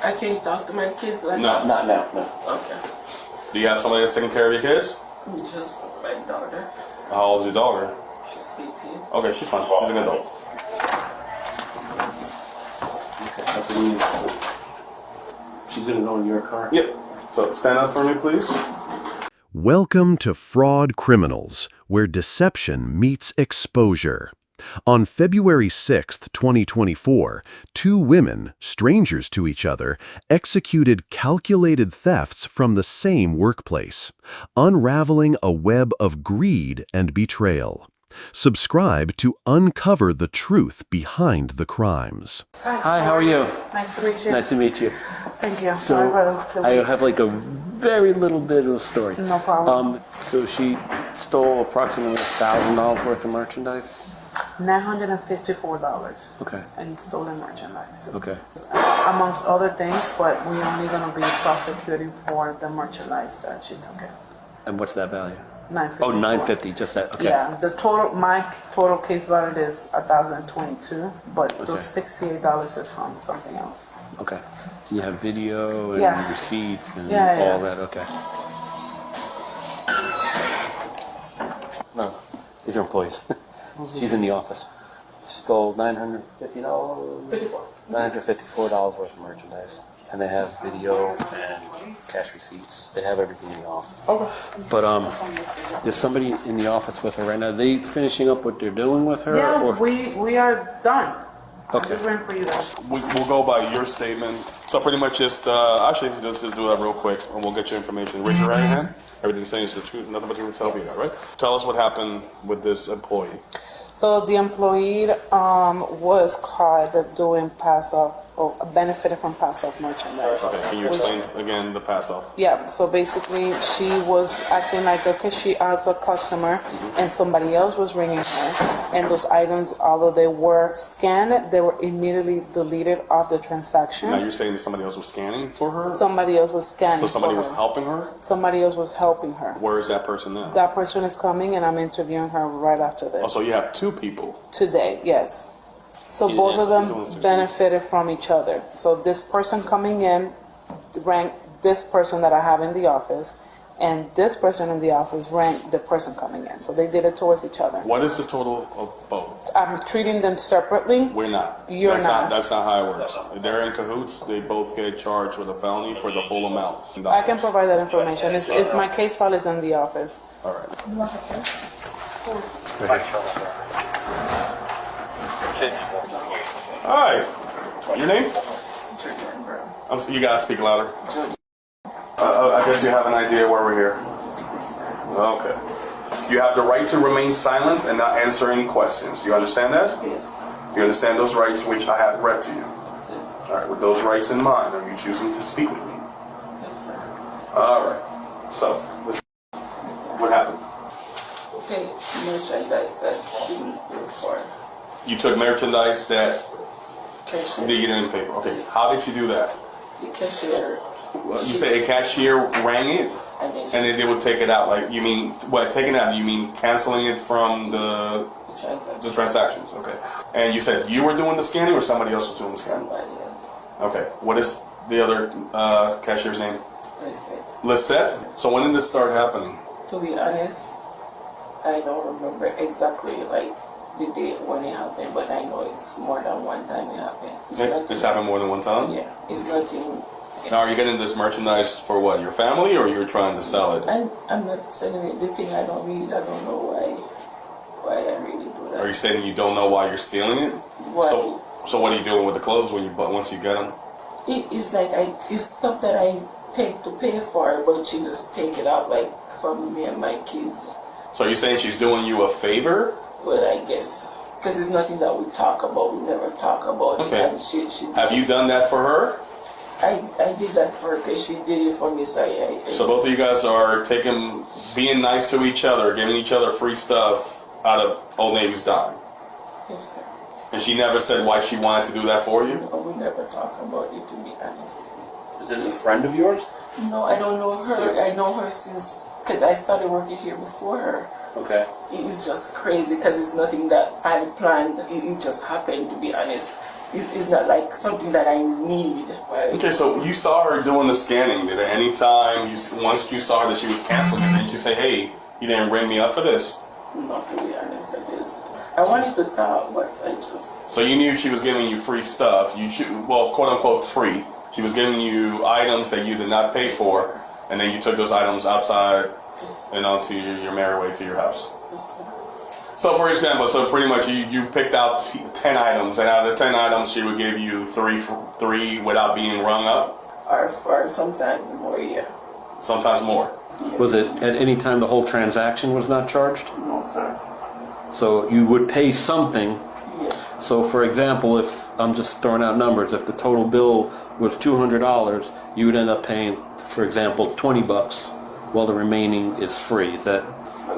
I can't talk to my kids like No. that? Not now, no. Okay. Do you have somebody that's taking care of your kids? Just my daughter. How old is your daughter? She's 18. Okay, she's fine. She's an adult. She's gonna go in your car? Yep. So stand up for me, please. Welcome to Fraud Criminals, where deception meets exposure. On February 6, 2024, two women, strangers to each other, executed calculated thefts from the same workplace, unraveling a web of greed and betrayal. Subscribe to uncover the truth behind the crimes. Hi, how are you? Nice to meet you. Nice to meet you. Thank you. So, I have like a very little bit of a story. No problem. So she stole approximately $1,000 worth of merchandise? $954. Okay. In stolen merchandise. Okay. Amongst other things, but we're only going to be prosecuting for the merchandise that she took in. And what's that value? $954. Oh, $950, just that, okay. Yeah, my total case value is $1,022, but those $68 is from something else. Okay. You have video and Yeah. receipts and Yeah. all that, okay. No, these are employees. She's in the office. Stole $950? $954 worth of merchandise. And they have video and cash receipts. They have everything in the office. Okay. But there's somebody in the office with her right now. Are they finishing up what they're doing with her? Yeah, or? we are done. Okay. I'm just waiting for you guys. We'll go by your statement. So pretty much just, actually, just do that real quick, and we'll get your information. Raise your right hand. Everything's saying is the truth, nothing but the truth. Tell me that, right? Tell us what happened with this employee. So the employee was caught doing pass-off, or benefited from pass-off merchandise. Okay, can you explain again the pass-off? Yeah, so basically she was acting like a cashier as a customer, and somebody else was ringing her, and those items, although they were scanned, they were immediately deleted off the transaction. Now you're saying that somebody else was scanning for her? Somebody else was scanning. So somebody for was her. helping her? Somebody else was helping her. Where is that person now? That person is coming, and I'm interviewing her right after this. Oh, so you have two people. Today, yes. So both of them benefited from each other. So this person coming in rang this person that I have in the office, and this person in the office rang the person coming in. So they did it towards each other. What is the total of both? I'm treating them separately. We're not. You're not. That's not how it works. They're in cahoots. They both get charged with a felony for the full amount. I can provide that information. It's my case file is in the office. All right. Hi. Your name? You gotta speak louder. I guess you have an idea why we're here. Okay. You have the right to remain silent and not answer any questions. Do you understand that? Yes. Do you understand those rights which I have read to you? Yes. All right. With those rights in mind, are you choosing to speak with me? Yes, sir. All right. So, what happened? Okay, merchandise that you didn't pay for. You took merchandise that Cashier. you didn't pay for. Okay. How did you do that? The cashier. You say a cashier rang it, And and then they would take it out. Like, you mean what? Taking it out? You mean canceling it from the transactions? Okay. And you said you were doing the scanning, or somebody else was doing the scanning? Somebody else. Okay. What is the other cashier's name? Listen. Lisette. So when did this start happening? To be honest, I don't remember exactly like the date when it happened, but I know it's more than one time it happened. It's happened more than one time? Yeah, it's nothing. Now, are you getting this merchandise for what? Your family, or you're trying to sell it? I'm not selling it. The thing I don't know why I really do that. Are you stating you don't know why you're stealing it? Why? So what are you doing with the clothes once you get them? It's like it's stuff that I take to pay for, but she just take it out like from me and my kids. So you're saying she's doing you a favor? Well, I guess. Because it's nothing that we talk about. We never talk about Okay. it. And she Have you done that for her? I did that for her because she did it for me. So both of you guys are being nice to each other, giving each other free stuff out of Old Navy's dime. Yes, sir. And she never said why she wanted to do that for you? No, we never talk about it, to be honest. Is this a friend of yours? No, I don't know her. I know her since, because I started working here before her. Okay. It's just crazy because it's nothing that I planned. It just happened, to be honest. it's not like something that I need. Right? Okay, so you saw her doing the scanning. Did at any time, once you saw that she was canceling it, didn't you say, hey, you didn't ring me up for this? Not to be honest, I guess. I wanted to talk, but I just... So you knew she was giving you free stuff. Well, quote unquote free. She was giving you items that you did not pay for, and then you took those items outside and onto your merry way to your house. Yes, sir. So for example, so pretty much you picked out 10 items, and out of the 10 items, she would give you three without being rung up? Or sometimes more, yeah. Sometimes more. Yes. Was it at any time the whole transaction was not charged? No, sir. So you would pay something. Yeah. So for example, if I'm just throwing out numbers, if the total bill was $200, you would end up paying, for example, $20, while the remaining is free. Is that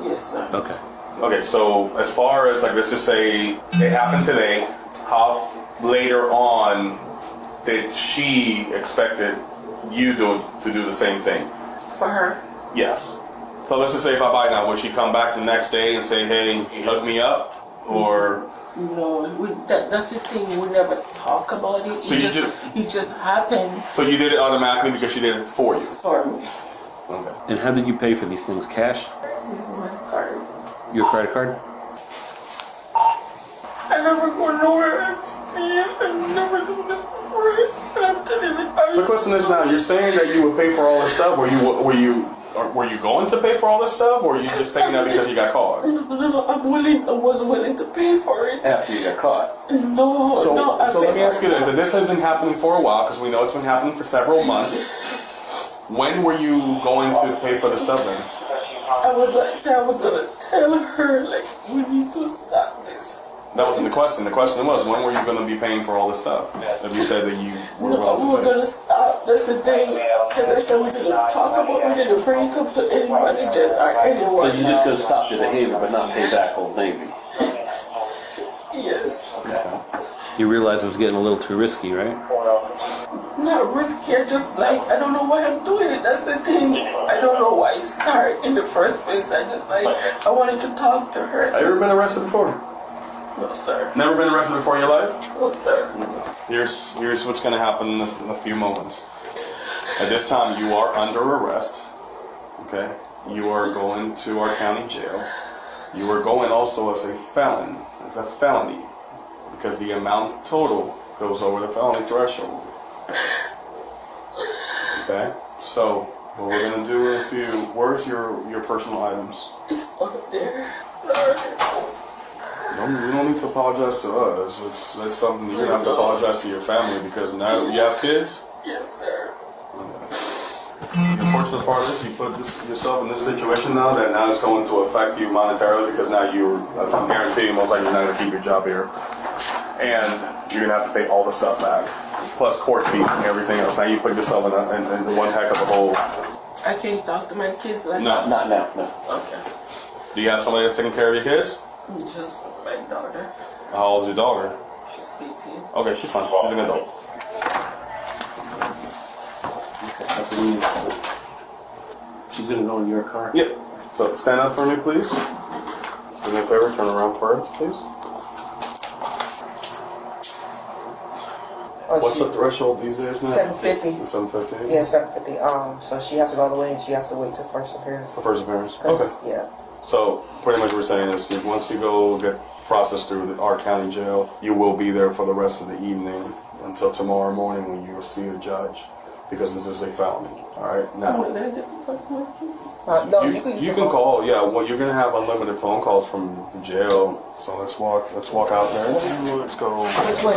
Yes, sir. okay? Okay, so as far as, like, let's just say it happened today, how later on did she expected you to do the same thing? For her? Yes. So let's just say if I buy now, would she come back the next day and say, hey, you hook me up? Or... No, that's the thing. We never talk about it. So It just happened So you did it automatically because she did it for you? for me. Okay. And how did you pay for these things? Cash? My card. Your credit card? I never go nowhere and steal and never do this for it. And I'm telling you, The question is now, you're saying that you would pay for all this stuff. Were you going to pay for all this stuff, or are you just saying that because you got caught? No, I was willing to pay for it. After you got caught. No, So let me paid ask you for this. it. If this has been happening for a while, because we know it's been happening for several months, when were you going to pay for the stuff then? I was gonna tell her, like, we need to stop this. That wasn't the question. The question was, when were you going to be paying for all this stuff? If you said that you were No, we willing were to pay. gonna stop. That's the thing. Because I said we didn't talk about, we didn't bring it up to any managers or anyone. So you're just gonna stop the behavior, but not pay back Old Navy. Yes. You realize it was getting a little too risky, right? Not risky, I just like, I don't know why I'm doing it. That's the thing. I don't know why it started in the first place. I just like, I wanted to talk to her. Have you ever been arrested before? No, sir. Never been arrested before in your life? No, sir. Here's what's going to happen in a few moments. At this time, you are under arrest. Okay? You are going to our county jail. You are going also as a felon, as a felony, because the amount total goes over the felony threshold. Okay? So, what we're going to do in a few, where's your personal items? It's up there. Sorry. You don't need to apologize to us. It's something you're going to have to apologize to your family, because now you have kids. Yes, sir. The unfortunate part is you put yourself in this situation now that now it's going to affect you monetarily, because now I'm guaranteeing most likely you're not going to keep your job here. And you're going to have to pay all the stuff back, plus court fees and everything else. Now you put yourself in one heck of a hole. I can't talk to my kids like No. Not now, no. Okay. Do you have somebody that's taking care of your kids? Just my daughter. How old is your daughter? She's 18. Okay, she's fine. She's an adult. That's what you need. She's gonna go in your car? Yep. So stand up for me, please. Do me a favor, turn around first, please. What's the threshold these days now? 750. 750? Yeah, 750. So she has to go all the way and she has to wait till first appearance. The first appearance. 'Cause, Okay. Yeah. So pretty much what we're saying is once you go get processed through our county jail, you will be there for the rest of the evening until tomorrow morning when you will see a judge, because this is a felony. All right. Now. When I get to talk to my kids. No, You can call, yeah. Well, you're gonna have unlimited phone calls from the jail. So let's walk out there. Let's go. Which way?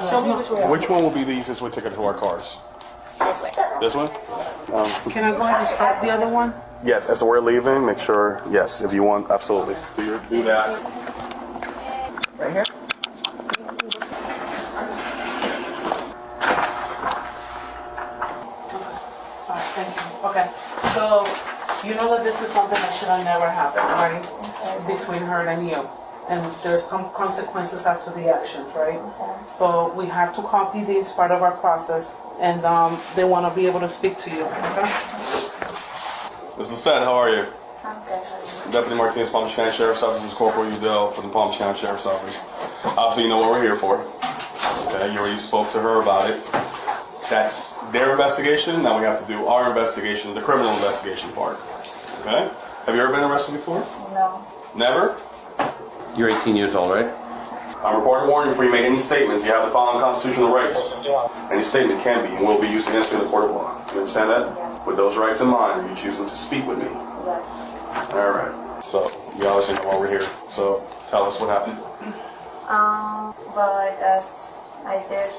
Show me which way. Which one will be the easiest way to get to our cars? This way. This one? Can I go ahead and start the other one? Yes. As we're leaving, make sure. Yes, if you want, absolutely. Do that. Right here. Thank you. Okay, so you know that this is something that should have never happened, right? Between her and you. And there's some consequences after the actions, right? So we have to copy this part of our process, and they want to be able to speak to you, okay? Mr. Set, how are you? I'm good. How are you? Deputy Martinez, Palm Beach County Sheriff's Office. This is Corporal Udell from the Palm Beach County Sheriff's Office. Obviously, you know what we're here for. Okay, you already spoke to her about it. That's their investigation. Now we have to do our investigation, the criminal investigation part. Okay? Have you ever been arrested before? No. Never? You're 18 years old, right? I'm recording a warning before you make any statements. You have the following constitutional rights. Any statement can be and will be used against you in the court of law. You understand that? With those rights in mind, are you choosing to speak with me? Yes. All right. So, you obviously know why we're here. So, tell us what happened. Well, I guess I did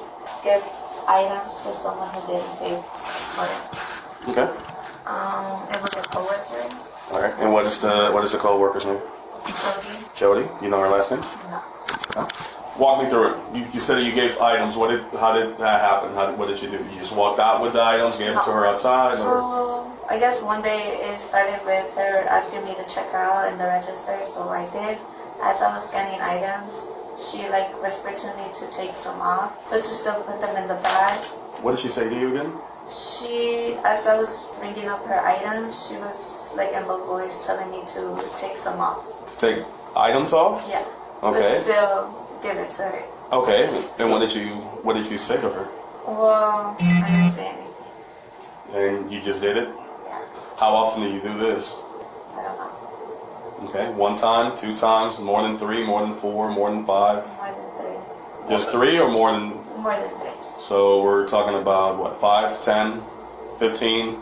give items to someone who didn't pay for it. Okay. It was a coworker. All right. And what is the co-worker's name? Jody. Jody. You know her last name? No. Walk me through it. You said that you gave items. How did that happen? What did you do? You just walked out with the items, gave it to her outside? Or? So, I guess one day it started with her asking me to check her out in the register, so I did. As I was scanning items, she whispered to me to take some off, but to still put them in the bag. What did she say to you again? She, as I was ringing up her items, she was in low voice telling me to take some off. Take items off? Yeah. Okay. But still give it to her. Okay. And what did you say to her? Well, I didn't say anything. And you just did it? Yeah. How often do you do this? I don't know. Okay. 1 time, 2 times, more than 3, more than 4, more than 5? More than 3. Just 3 or more than? More than 3. So we're talking about what, 5, 10, 15?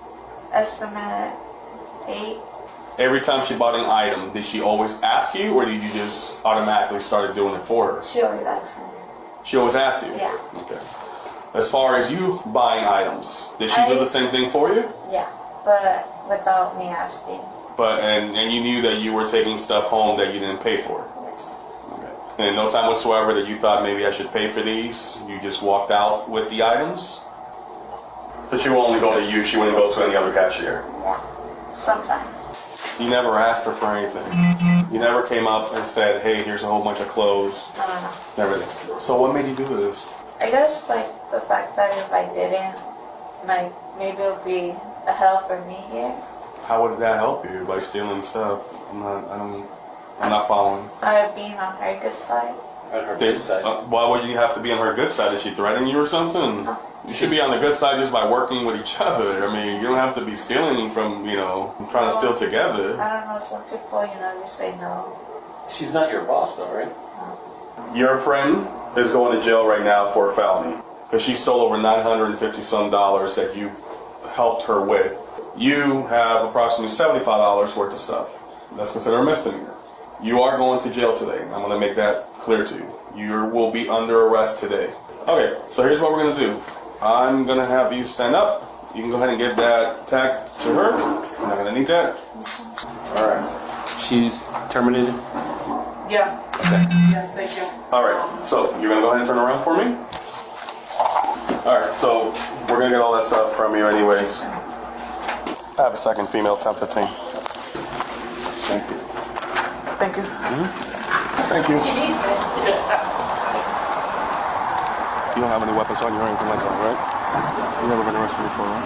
Estimate 8. Every time she bought an item, did she always ask you, or did you just automatically started doing it for her? She always asks me. She always asked you? Yeah. Okay. As far as you buying items, did she do the same thing for you? Yeah, but without me asking. But and you knew that you were taking stuff home that you didn't pay for? Yes. Okay. And no time whatsoever that you thought maybe I should pay for these? You just walked out with the items? So she will only go to you, she wouldn't go to any other cashier? Yeah. Sometimes. You never asked her for anything? You never came up and said, hey, here's a whole bunch of clothes? I don't know. Never did. So what made you do this? I guess the fact that if I didn't, maybe it would be a help for me here. How would that help you by stealing stuff? I'm not following. Or being on her good side. On her good side. Why would you have to be on her good side? Did she threaten you or something? No. You should be on the good side just by working with each other. I mean, you don't have to be stealing from, trying to steal together. I don't know, some people, you say no. She's not your boss, though, right? Your friend is going to jail right now for a felony because she stole over $950 that you helped her with. You have approximately $75 worth of stuff. That's considered a misdemeanor. You are going to jail today. I'm going to make that clear to you. You will be under arrest today. Okay, so here's what we're going to do. I'm going to have you stand up. You can go ahead and give that tag to her. I'm not going to need that. All right. She's terminated? Yeah. Yeah, thank you. All right, so you're going to go ahead and turn around for me? All right, so we're going to get all that stuff from you anyways. I have a second female 1015. Thank you. Thank you. Thank you. She needs it. You don't have any weapons on you or anything like that, right? You never been arrested before, right?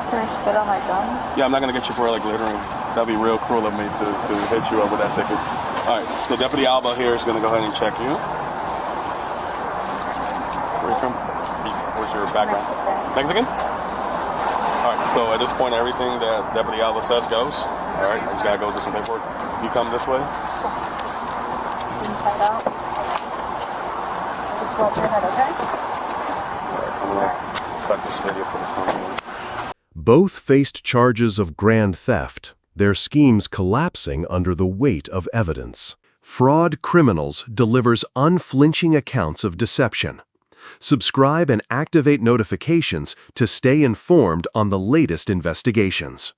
Can I spit on my gun? Yeah, I'm not going to get you for littering. That'd be real cruel of me to hit you up with that ticket. All right, so Deputy Alba here is going to go ahead and check you. Where are you from? Where's your background? Mexican. Mexican? All right, so at this point, everything that Deputy Alba says goes. All right, I just got to go do some paperwork. You come this way. Inside out. Just watch your head, okay? I'm going to cut this video for this one. Both faced charges of grand theft, their schemes collapsing under the weight of evidence. Fraud Criminals delivers unflinching accounts of deception. Subscribe and activate notifications to stay informed on the latest investigations.